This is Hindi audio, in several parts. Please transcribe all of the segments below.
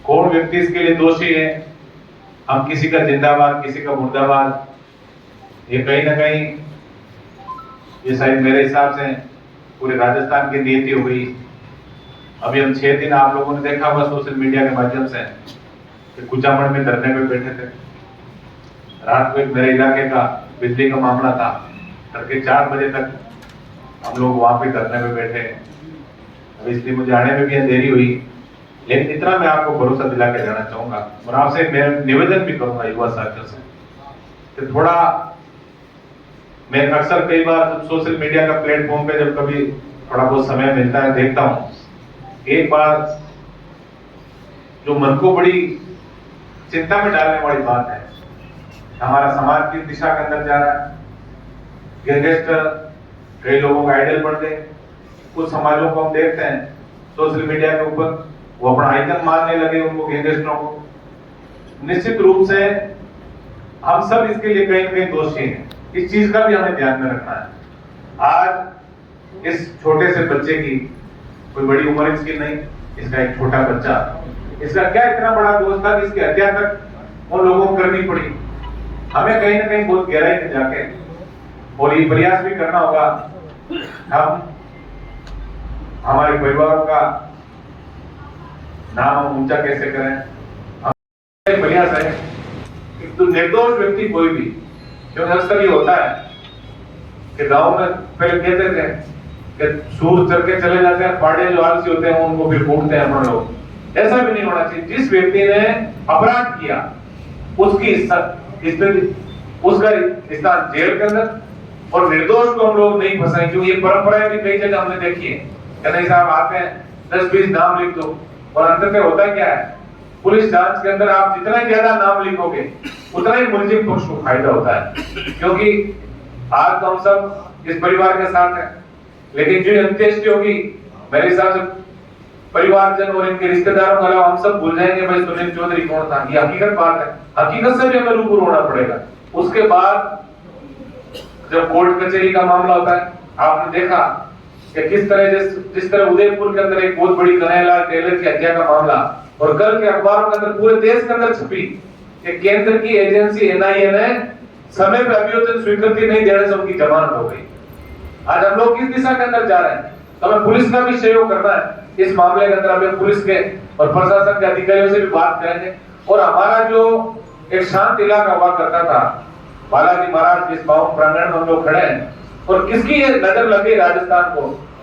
कौन व्यक्ति इसके लिए दोषी है, हम किसी का जिंदाबाद किसी का मुर्दाबाद, ये कहीं ना कहीं ये शायद मेरे हिसाब से पूरे राजस्थान की नीति हो गई। अभी हम 6 दिन आप लोगों ने देखा होगा सोशल मीडिया के माध्यम से कि कुचामण में धरने पे बैठे थे। रात को एक मेरे इलाके का बिजली का मामला था, तड़के 4 बजे तक हम लोग वहां पे धरने पे बैठे। अब इसलिए मुझे आने में भी अंधेरी हुई, लेकिन इतना मैं आपको भरोसा दिला के जाना चाहूंगा और आपसे मैं निवेदन भी करूंगा युवा साथियों से कि थोड़ा, मैं अक्सर कई बार जब सोशल मीडिया का प्लेटफॉर्म पे जब कभी थोड़ा बहुत समय मिलता है देखता हूँ, एक बार जो मन को बड़ी चिंता में डालने वाली बात है, हमारा समाज किस दिशा के अंदर जा रहा है। गैंगस्टर कई लोगों का आइडल बन गए। कुछ समाजों को हम देखते हैं सोशल मीडिया के ऊपर, वो अपना आइकन मानने लगे उनको, गैंगस्टरों को। निश्चित रूप से हम सब इसके लिए कहीं ना कहीं दोषी हैं, इस चीज का भी हमें ध्यान में रखना है। आज इस छोटे से बच्चे की कोई बड़ी उम्र इसकी नहीं, इसका एक छोटा बच्चा, इसका क्या इतना बड़ा दोष था कि इसकी हत्या तक उन लोगों को करनी पड़ी। हमें कहीं ना कहीं बहुत गहराई में जाके और ये प्रयास भी करना होगा, हम हमारे परिवारों का नाम हम ऊंचा कैसे करें। हमारा प्रयास है कि तो निर्दोष व्यक्ति कोई भी, क्योंकि अक्सर ये होता है कि गांव में पहले कहते थे कि सूर चढ़ के चले जाते हैं, पाड़े जो आलसी होते हैं उनको फिर कूटते हैं अपने लोग। ऐसा भी नहीं होना चाहिए। जिस व्यक्ति ने अपराध किया उसकी स्थिति, उसका स्थान जेल के अंदर, और निर्दोष को हम लोग नहीं फंसाएं, क्योंकि ये परंपराएं भी कई जगह हमने देखी है। नहीं साहब आते हैं 10-20 नाम लिख दो, और अंत में होता क्या है, पुलिस जांच के अंदर आप जितना ज्यादा नाम लिखोगे उतना ही मुलजिम पक्ष को फायदा होता है। क्योंकि आज तो हम सब इस परिवार के साथ हैं, लेकिन जो अंत्येष्टि होगी मेरे हिसाब से परिवारजन और इनके रिश्तेदारों के अलावा हम सब भूल जाएंगे भाई सुनील चौधरी कौन था। ये हकीकत बात है, हकीकत से भी हमें रूबरू होना पड़ेगा। उसके बाद जब कोर्ट कचहरी का मामला होता है, आपने देखा कि किस तरह जिस तरह उदयपुर के अंदर एक बहुत बड़ी कन्हैयालाल टेलर की हत्या का मामला, और कल के अखबारों के अंदर पूरे देश के अंदर छपी कि केंद्र की एजेंसी एनआईए ने समय पर अभियोजन स्वीकृति नहीं देने से उनकी जमानत हो गई। आज हम लोग किस दिशा के अंदर जा रहे हैं, तो हमें पुलिस का भी सहयोग करना है इस मामले के अंदर। हमें पुलिस के और प्रशासन के अधिकारियों से भी बात करेंगे, और हमारा जो एक शांत इलाका हुआ करता था बालाजी महाराज जिस पावन प्रांगण में हम लोग खड़े हैं, और किसकी ये नजर लगी राजस्थान को,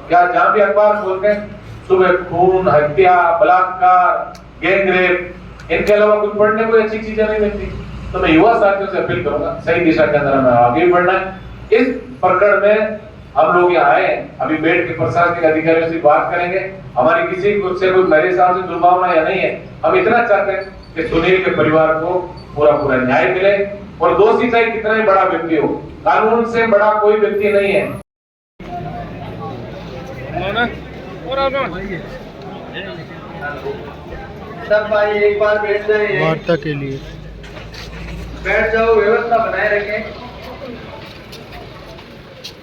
क्या जहां भी अखबार खोलते हैं सुबह खून, हत्या, बलात्कार, गैंगरेप, इनके अलावा कुछ पढ़ने को अच्छी चीजें नहीं मिलती। तो मैं युवा साथियों से अपील करूंगा सही दिशा के अंदर हमें आगे बढ़ना है। इस प्रकरण में हम लोग यहाँ आए, अभी बैठ के प्रशासनिक अधिकारियों से बात करेंगे। हमारी किसी से कोई मेरे हिसाब से दुर्भावना या नहीं है, हम इतना चाहते हैं कि सुनील के परिवार को पूरा पूरा न्याय मिले, और दोषी चाहे कितना ही बड़ा व्यक्ति हो, कानून से बड़ा कोई व्यक्ति नहीं है। सब भाई एक बार बैठ जाए वार्ता के लिए बैठ जाओ, व्यवस्था बनाए रखें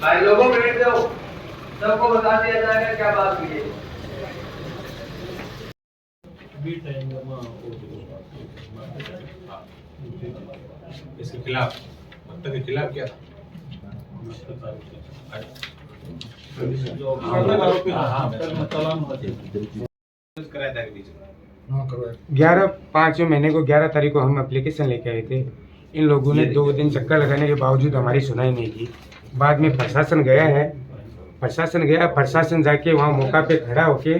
भाई, लोगों बैठ जाओ, सबको बता दिया जाएगा क्या बात हुई है। इसके खिलाफ वक्ता के खिलाफ क्या कराया था बीच में 11/5 महीने को 11 तारीख को हम एप्लीकेशन लेके आए थे। इन लोगों ने 2 दिन चक्कर लगाने के बावजूद हमारी सुनाई नहीं की। बाद में प्रशासन गया, प्रशासन जाके वहाँ मौका पे खड़ा होके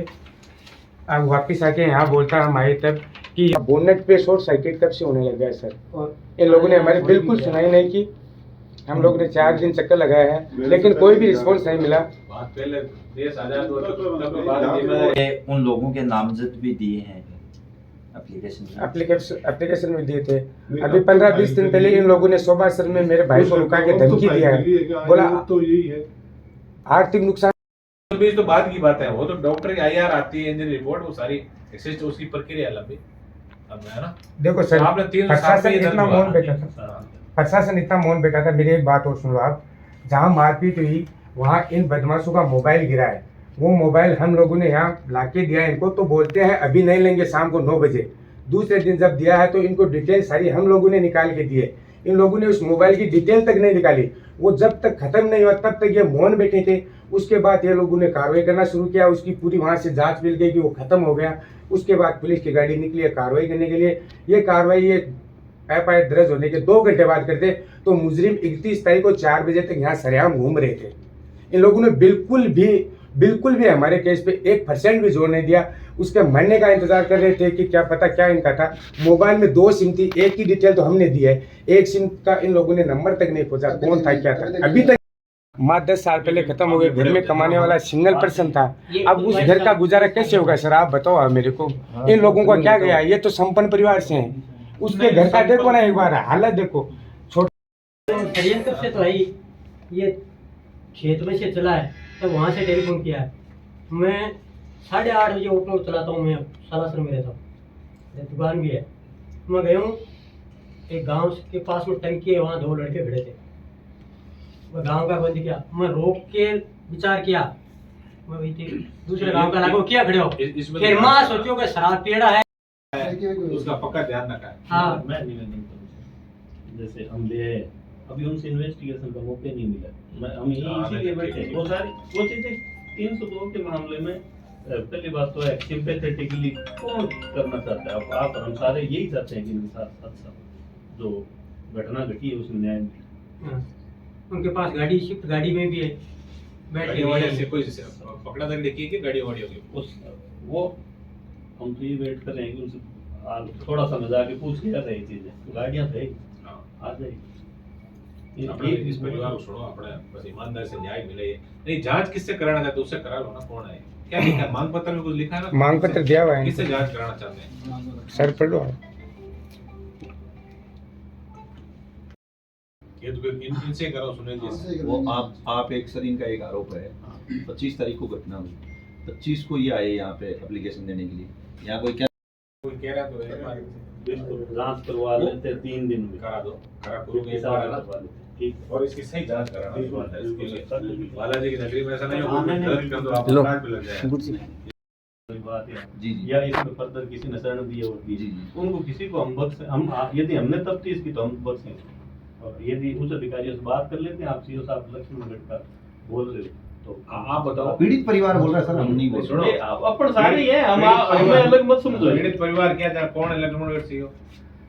अब वापस आके यहाँ बोलता हम आए तब कि बोनट पे शॉर्ट सर्किट कब से होने लग गया सर। और इन लोगों ने हमारी बिल्कुल सुनाई नहीं की। हम लोग ने 4 दिन चक्कर लगाया है, लेकिन कोई भी रिस्पॉन्स नहीं मिला। पहले देश आजाद हुआ तो उन लोगों के नामजद भी दिए हैं एप्लीकेशन में दिए थे। अभी 15-20 दिन पहले इन लोगों ने शोभा सर में मेरे भाई को रुका के धमकी दिया है, बोला तो यही है आर्थिक नुकसान। तो बाद की बात है, वो तो डॉक्टर की आईआर आती है, इंजन रिपोर्ट, वो सारी एक्सिस्ट, उसकी प्रक्रिया लंबी है ना। देखो सर, आपने 3 प्रशासन इतना मौन बैठा था, प्रशासन इतना मौन बैठा था। मेरी एक बात और सुन लो आप, जहाँ मारपीट हुई वहाँ इन बदमाशों का मोबाइल गिरा है। वो मोबाइल हम लोगों ने यहाँ लाके दिया इनको, तो बोलते हैं अभी नहीं लेंगे, शाम को 9 बजे। दूसरे दिन जब दिया है तो इनको डिटेल सारी हम लोगों ने निकाल के दी है। इन लोगों ने उस मोबाइल की डिटेल तक नहीं निकाली। वो जब तक खत्म नहीं हुआ तब तक ये मौन बैठे थे। उसके बाद ये लोगों ने कार्रवाई करना शुरू किया। उसकी पूरी वहाँ से जांच मिल गई कि वो खत्म हो गया। उसके बाद पुलिस की गाड़ी निकली है कार्रवाई करने के लिए। ये कार्रवाई ये FIR दर्ज होने के 2 घंटे बाद करते तो मुजरिम 31 तारीख को 4 बजे तक यहाँ सरेआम घूम रहे थे। इन लोगों ने बिल्कुल भी हमारे केस पे 1% भी जोर नहीं दिया। उसके मरने का इंतजार कर रहे थे कि क्या पता क्या इनका था। मोबाइल में 2 सिम थी, एक की डिटेल तो हमने दी है, एक सिम का इन लोगों ने नंबर तक नहीं खोजा, कौन था क्या था अभी तक। माँ 10 साल पहले खत्म हो गए। घर में कमाने वाला सिंगल पर्सन था। अब उस घर का गुजारा कैसे होगा सर, आप बताओ आप मेरे को। इन लोगों को क्या गया, ये तो संपन्न परिवार से हैं। उसके घर का देखो ना एक बार हालत देखो। षड्यंत्र से तो है ही, ये खेत में से चला है तब वहाँ से टेलीफोन किया है। मैं 8:30 बजे ऑटो चलाता हूँ, मैं सालासर में रहता हूँ, दुकान भी है। मैं गया हूँ एक गांव के पास में टंकी है, वहाँ 2 लड़के खड़े थे। मैं गांव का बंद किया, मैं रोक के विचार किया, मैं वही थी दूसरे गांव का लागू किया खड़े हो। फिर माँ सोचो कि शराब पीड़ा है, उसका पक्का ध्यान रखा है। हाँ मैं निवेदन करूँ, जैसे हम ले अभी उनसे इन्वेस्टिगेशन का मौका नहीं मिला। मैं हम इसीलिए बैठे वो चीजें 302 के मामले में पहली बात तो है सिंपैथेटिकली कौन करना चाहता है। आप हम सारे यही चाहते हैं कि इनके साथ अच्छा जो घटना घटी है उसमें न्याय मिले। हाँ। उनके पास गाड़ी शिफ्ट गाड़ी में भी है, बैठ के गाड़ी से कोई पकड़ा तक देखिए कि गाड़ी वाड़ी होगी उस वो हम तो ये वेट कर रहे हैं कि उनसे थोड़ा सा मजा के पूछ के आ रही चीजें गाड़ियां थे आ जाएगी। अपने इस परिवार को छोड़ो, अपने बस ईमानदारी से न्याय मिले। नहीं जांच किससे कराना चाहते उससे करा लो ना। कौन है क्या लिखा है मांग पत्र में, कुछ लिखा है ना? मांग पत्र दिया हुआ है। किससे जांच कराना चाहते हैं सर पढ़ लो। ये तो फिर इनसे करो सुनील जी से। वो आप एक सर इनका एक आरोप है 25 तारीख को घटना हुई, 25 को ये आए यहाँ पे एप्लीकेशन देने के लिए। यहाँ कोई क्या कोई कह रहा तो है बिल्कुल जांच करवा लेते 3 दिन में करा दो, करा करो के साथ करवा लेते। ठीक और इसकी सही जांच कराना है इसके लिए। बालाजी की नगरी में ऐसा नहीं हाँ, होगा नहीं, कर दो आप अपराध पे लग जाएगा। कोई बात है जी जी या इसमें फर्दर किसी ने शरण दी और दी जी। उनको किसी को हम बख्श हम यदि हमने तफ्तीश की तो हम बख्शेंगे। और यदि उच्च अधिकारियों से बात कर लेते हैं, आप सीओ साहब लक्ष्मणगढ़ का बोल रहे हो तो आप बताओ। पीड़ित परिवार बोल रहा है सर, हम नहीं बोल रहे। अपन सारे ही हैं, हमें अलग मत समझो। पीड़ित परिवार क्या था, कौन है लक्ष्मणगढ़ सीओ?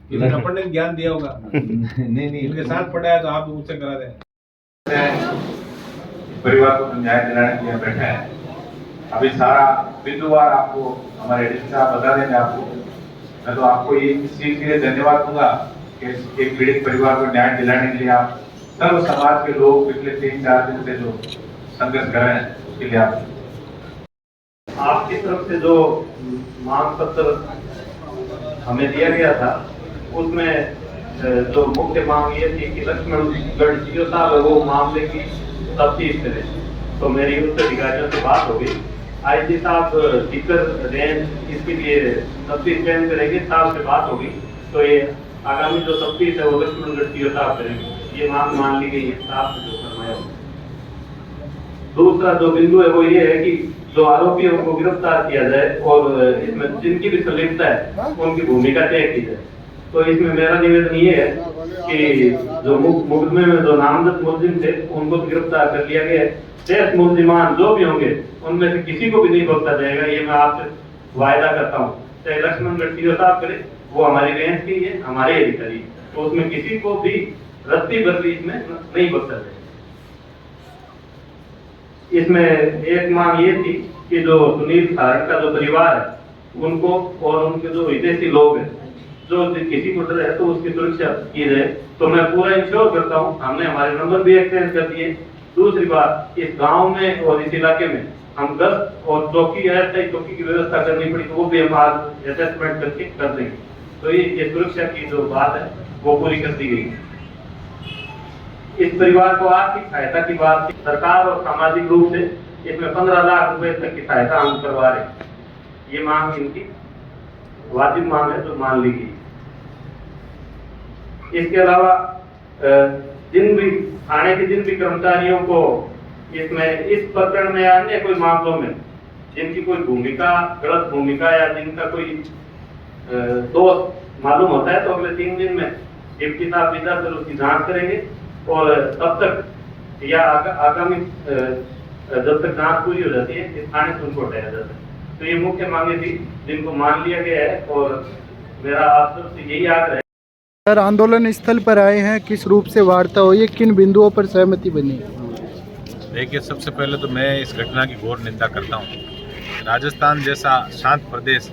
किसी ने अपन ने ज्ञान दिया होगा, नहीं इनके साथ पढ़ा है तो आप मुझसे करा दें। परिवार को न्याय दिलाने के लिए बैठे हैं। अभी सारा बिंदुवार आपको हमारे एडिटर साहब बता देंगे आपको। मैं तो आपको ये इस चीज के लिए धन्यवाद दूंगा कि एक पीड़ित परिवार को न्याय दिलाने के लिए आप सर्व समाज के लोग पिछले 3-4 दिन से जो संघर्ष कर रहे हैं उसके लिए आपकी तरफ से जो मांग पत्र हमें दिया गया था उसमें जो मुख्य मांग ये थी कि लक्ष्मणगढ़ सीओ साहब है वो मामले की तफ्तीश करें। तो मेरी उच्च अधिकारियों से बात हो गई, IG साहब सीकर रेंज इसके लिए तफ्तीश चयन करेंगे, साहब से बात होगी तो ये आगामी जो तफ्तीश है वो लक्ष्मणगढ़ सीओ साहब करेंगे। ये मांग मान ली गई है साहब से जो फरमाया। दूसरा जो बिंदु है वो ये है कि जो आरोपी है उनको गिरफ्तार किया जाए और इसमें जिनकी भी संलिप्तता है उनकी भूमिका तय की जाए। तो इसमें मेरा निवेदन ये है कि जो मुकदमे में जो नामजद मुलजिम थे उनको गिरफ्तार कर लिया गया है। शेष मुलजिमान जो भी होंगे उनमें से किसी को भी नहीं बख्शा जाएगा, ये मैं आपसे वायदा करता हूँ। चाहे लक्ष्मणगढ़ सीओ साहब करे, वो हमारी रेंज के ही हमारे अधिकारी, तो उसमें किसी को भी रत्ती बदली इसमें नहीं बख्शा जाएगा। इसमें एक मांग ये थी कि जो सुनील सारण का जो परिवार है उनको और उनके जो विदेशी लोग हैं जो किसी को डर है तो उसकी सुरक्षा की जाए। तो मैं पूरा इंश्योर करता हूँ, हमने हमारे नंबर भी एक्सचेंज कर दिए। दूसरी बात, इस गांव में और इस इलाके में हम गश्त और चौकी चौकी की व्यवस्था करनी पड़ी तो वो भी हम आज असेसमेंट करके कर देंगे। तो ये सुरक्षा की जो बात है वो पूरी कर दी गई। इस परिवार को आर्थिक सहायता की बात थी, सरकार और सामाजिक रूप से इसमें 15 लाख रुपए तक की सहायता हम करवा रहे हैं। ये मांग इनकी वाजिब मांग है जो मान ली गई। इसके अलावा जिन भी थाने के जिन भी कर्मचारियों को इसमें इस प्रकरण में या अन्य कोई मामलों में जिनकी कोई भूमिका गलत भूमिका या जिनका कोई दोष मालूम होता है तो अगले 3 दिन में डिप्टी साहब इधर फिर उसकी जांच करेंगे और तब तक या आगामी जब तक जांच पूरी हो जाती है इस थाने से उनको हटाया जाता है। तो ये मुख्य मांगे थी जिनको मान लिया गया है और मेरा आप सबसे यही आग्रह है। सर, आंदोलन स्थल पर आए हैं, किस रूप से वार्ता हुई है, किन बिंदुओं पर सहमति बनी? देखिए, सबसे पहले तो मैं इस घटना की घोर निंदा करता हूँ। राजस्थान जैसा शांत प्रदेश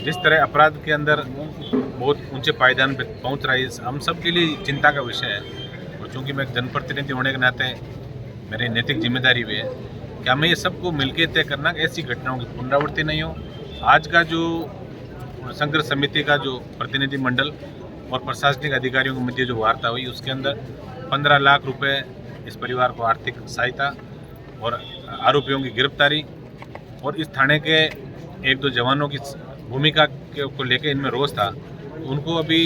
जिस तरह अपराध के अंदर बहुत ऊंचे पायदान पर पहुँच रहा है, हम सब के लिए चिंता का विषय है। और चूँकि मैं एक जनप्रतिनिधि होने के नाते मेरी नैतिक जिम्मेदारी भी है कि हमें ये सबको मिलकर तय करना कि ऐसी घटनाओं की पुनरावृत्ति नहीं हो। आज का जो संघर्ष समिति का जो प्रतिनिधि मंडल और प्रशासनिक अधिकारियों के मध्य जो वार्ता हुई उसके अंदर 15 लाख रुपए इस परिवार को आर्थिक सहायता और आरोपियों की गिरफ्तारी और इस थाने के 1-2 जवानों की भूमिका को लेकर इनमें रोष था, उनको अभी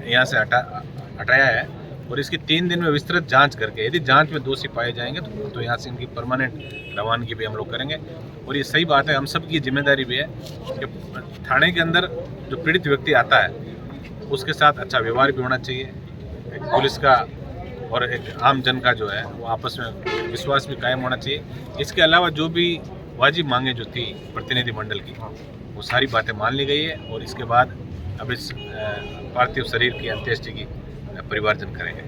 यहाँ से हटाया है और इसकी 3 दिन में विस्तृत जांच करके यदि जांच में दोषी पाए जाएंगे तो यहाँ से इनकी परमानेंट रवानगी भी हम लोग करेंगे। और ये सही बात है, हम सब की जिम्मेदारी भी है कि थाने के अंदर जो पीड़ित व्यक्ति आता है उसके साथ अच्छा व्यवहार भी होना चाहिए। एक पुलिस का और एक आम जन का जो है वो आपस में विश्वास भी कायम होना चाहिए। इसके अलावा जो भी वाजिब मांगे जो थी प्रतिनिधि मंडल की वो सारी बातें मान ली गई है और इसके बाद अब इस पार्थिव शरीर की अंत्येष्टि की परिवारजन करेंगे।